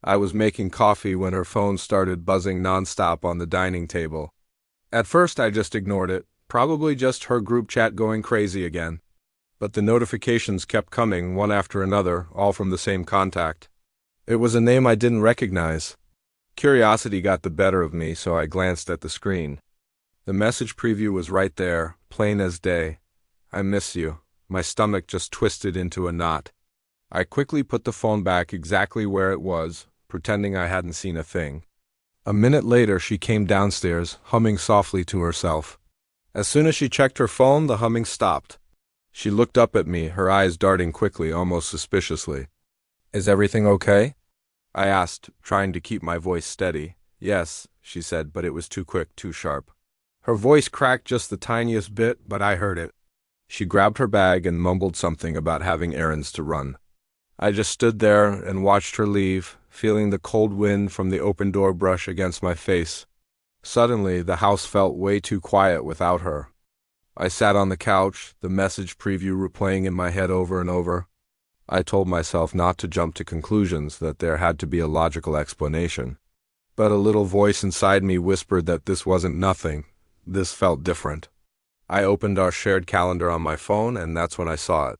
I was making coffee when her phone started buzzing nonstop on the dining table. At first I just ignored it, probably just her group chat going crazy again. But the notifications kept coming, one after another, all from the same contact. It was a name I didn't recognize. Curiosity got the better of me, so I glanced at the screen. The message preview was right there, plain as day. I miss you. My stomach just twisted into a knot. I quickly put the phone back exactly where it was, pretending I hadn't seen a thing. A minute later, she came downstairs, humming softly to herself. As soon as she checked her phone, the humming stopped. She looked up at me, her eyes darting quickly, almost suspiciously. "Is everything okay?" I asked, trying to keep my voice steady. "Yes," she said, but it was too quick, too sharp. Her voice cracked just the tiniest bit, but I heard it. She grabbed her bag and mumbled something about having errands to run. I just stood there and watched her leave, feeling the cold wind from the open door brush against my face. Suddenly, the house felt way too quiet without her. I sat on the couch, the message preview replaying in my head over and over. I told myself not to jump to conclusions, that there had to be a logical explanation. But a little voice inside me whispered that this wasn't nothing. This felt different. I opened our shared calendar on my phone, and that's when I saw it.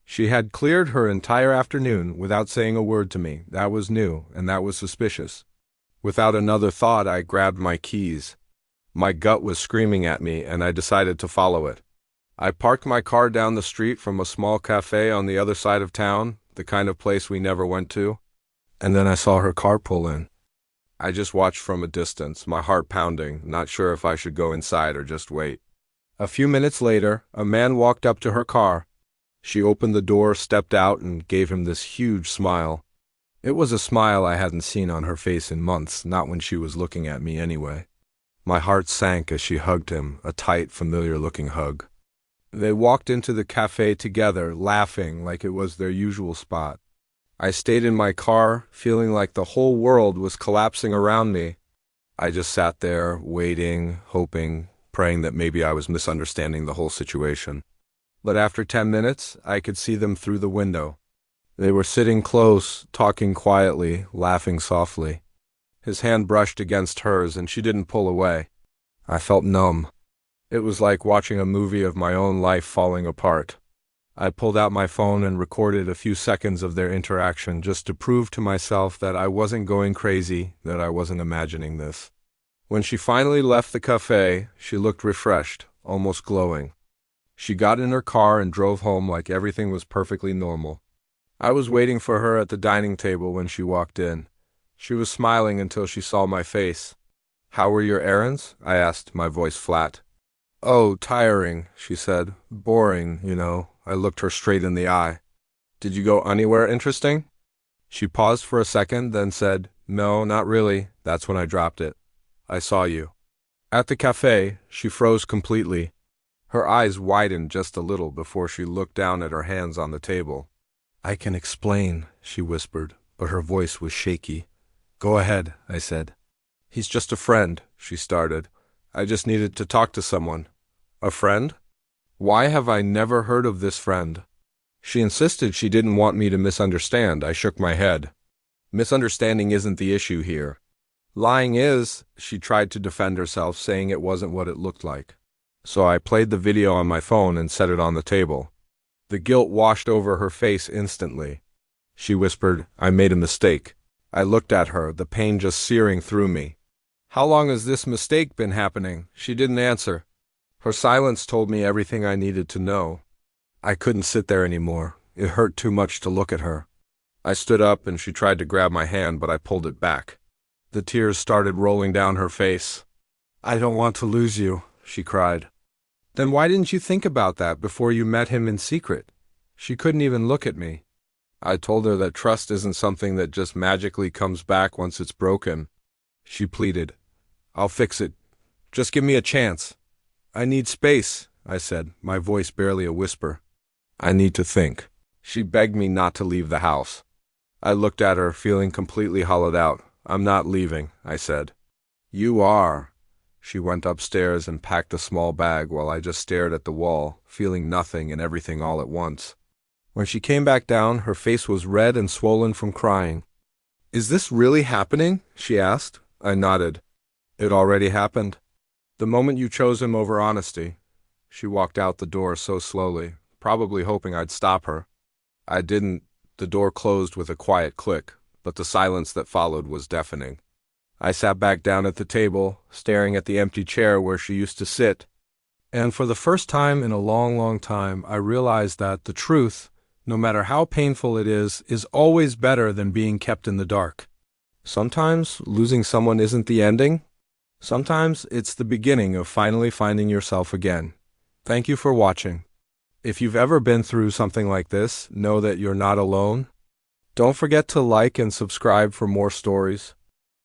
She had cleared her entire afternoon without saying a word to me. That was new, and that was suspicious. Without another thought, I grabbed my keys. My gut was screaming at me, and I decided to follow it. I parked my car down the street from a small cafe on the other side of town, the kind of place we never went to, and then I saw her car pull in. I just watched from a distance, my heart pounding, not sure if I should go inside or just wait. A few minutes later, a man walked up to her car. She opened the door, stepped out, and gave him this huge smile. It was a smile I hadn't seen on her face in months, not when she was looking at me anyway. My heart sank as she hugged him, a tight, familiar-looking hug. They walked into the cafe together, laughing like it was their usual spot. I stayed in my car, feeling like the whole world was collapsing around me. I just sat there, waiting, hoping, praying that maybe I was misunderstanding the whole situation. But after 10 minutes, I could see them through the window. They were sitting close, talking quietly, laughing softly. His hand brushed against hers, and she didn't pull away. I felt numb. It was like watching a movie of my own life falling apart. I pulled out my phone and recorded a few seconds of their interaction just to prove to myself that I wasn't going crazy, that I wasn't imagining this. When she finally left the cafe, she looked refreshed, almost glowing. She got in her car and drove home like everything was perfectly normal. I was waiting for her at the dining table when she walked in. She was smiling until she saw my face. "How were your errands?" I asked, my voice flat. "Oh, tiring," she said. "Boring, you know." I looked her straight in the eye. "Did you go anywhere interesting?" She paused for a second, then said, "No, not really." That's when I dropped it. "I saw you." At the cafe, she froze completely. Her eyes widened just a little before she looked down at her hands on the table. "I can explain," she whispered, but her voice was shaky. "Go ahead," I said. "He's just a friend," she started. "I just needed to talk to someone." "A friend? Why have I never heard of this friend?" She insisted she didn't want me to misunderstand. I shook my head. "Misunderstanding isn't the issue here." "Lying is," she tried to defend herself, saying it wasn't what it looked like. So I played the video on my phone and set it on the table. The guilt washed over her face instantly. She whispered, "I made a mistake." I looked at her, the pain just searing through me. "How long has this mistake been happening?" She didn't answer. Her silence told me everything I needed to know. I couldn't sit there anymore. It hurt too much to look at her. I stood up and she tried to grab my hand, but I pulled it back. The tears started rolling down her face. "I don't want to lose you," she cried. "Then why didn't you think about that before you met him in secret?" She couldn't even look at me. I told her that trust isn't something that just magically comes back once it's broken. She pleaded, "I'll fix it. Just give me a chance." "I need space," I said, my voice barely a whisper. "I need to think." She begged me not to leave the house. I looked at her, feeling completely hollowed out. "I'm not leaving," I said. "You are." She went upstairs and packed a small bag while I just stared at the wall, feeling nothing and everything all at once. When she came back down, her face was red and swollen from crying. Is this really happening? She asked. I nodded. It already happened. The moment you chose him over honesty. She walked out the door so slowly, probably hoping I'd stop her. I didn't. The door closed with a quiet click, but the silence that followed was deafening. I sat back down at the table, staring at the empty chair where she used to sit. And for the first time in a long, long time, I realized that the truth, no matter how painful it is always better than being kept in the dark. Sometimes losing someone isn't the ending. Sometimes it's the beginning of finally finding yourself again. Thank you for watching. If you've ever been through something like this, know that you're not alone. Don't forget to like and subscribe for more stories.